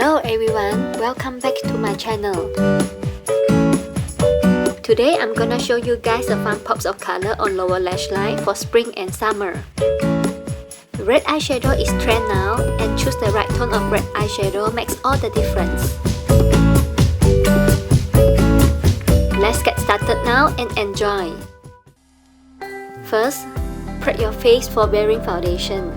Hello everyone, welcome back to my channel. Today I'm gonna show you guys the fun pops of color on lower lash line for spring and summer. Red eyeshadow is trend now, and choose the right tone of red eyeshadow makes all the difference. Let's get started now and enjoy. First, prep your face for wearing foundation.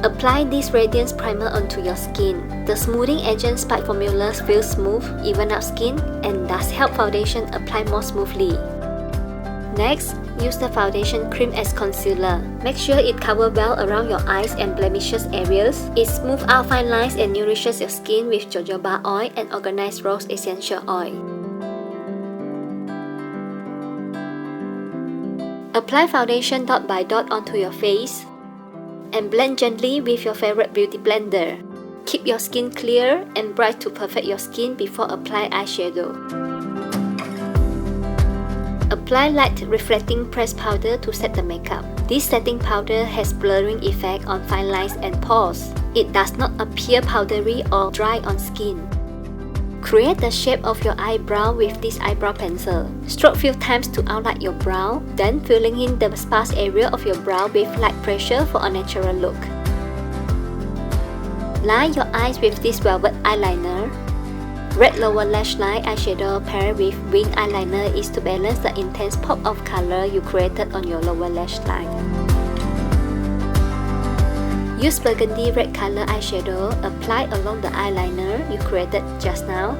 Apply this Radiance primer onto your skin. The smoothing agent Spike formula feels smooth, even out skin, and does help foundation apply more smoothly. Next, use the foundation cream as concealer. Make sure it covers well around your eyes and blemishes areas. It smooths out fine lines and nourishes your skin with jojoba oil and organized rose essential oil. Apply foundation dot by dot onto your face and blend gently with your favorite beauty blender. Keep your skin clear and bright to perfect your skin before apply eyeshadow. Apply light reflecting pressed powder to set the makeup. This setting powder has blurring effect on fine lines and pores. It does not appear powdery or dry on skin. Create the shape of your eyebrow with this eyebrow pencil. Stroke few times to outline your brow, then filling in the sparse area of your brow with light pressure for a natural look. Line your eyes with this velvet eyeliner. Red lower lash line eyeshadow paired with wing eyeliner is to balance the intense pop of color you created on your lower lash line. Use burgundy red color eyeshadow, apply along the eyeliner you created just now.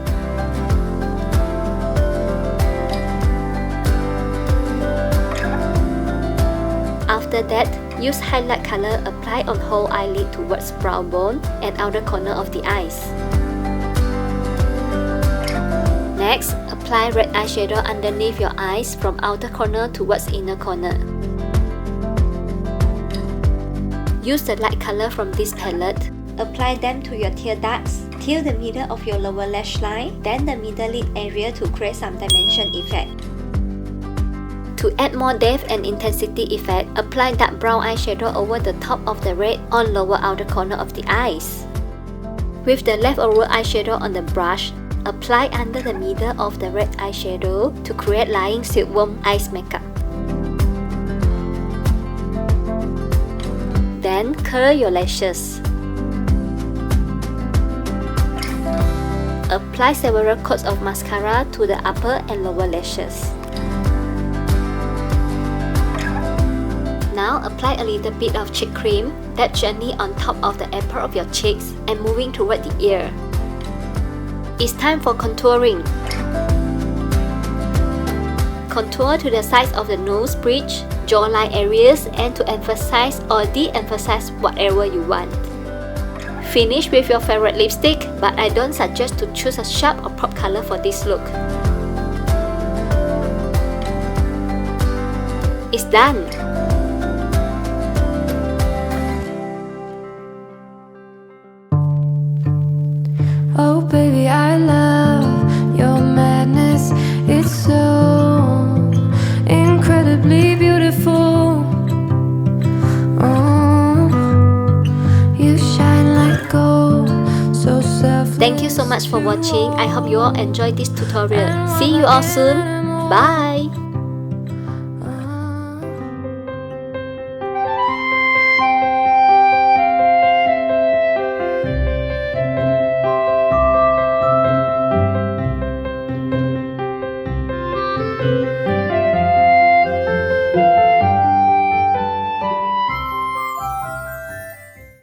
After that, use highlight color, apply on whole eyelid towards brow bone and outer corner of the eyes. Next, apply red eyeshadow underneath your eyes from outer corner towards inner corner. Use the light color from this palette. Apply them to your tear ducts, till the middle of your lower lash line, then the middle lid area to create some dimension effect. To add more depth and intensity effect, apply dark brown eyeshadow over the top of the red on lower outer corner of the eyes. With the leftover eyeshadow on the brush, apply under the middle of the red eyeshadow to create lying silkworm eyes makeup. Then curl your lashes. Apply several coats of mascara to the upper and lower lashes. Now apply a little bit of cheek cream, dab gently on top of the apple of your cheeks and moving toward the ear. It's time for contouring. Contour to the sides of the nose bridge, jawline areas, and to emphasize or de-emphasize whatever you want. Finish with your favorite lipstick, but I don't suggest to choose a sharp or pop color for this look. It's done! Oh baby, I love your madness. It's so incredibly beautiful. Oh, you shine like gold, so selfless. Thank you so much for watching. I hope you all enjoyed this tutorial. See you all soon. Bye!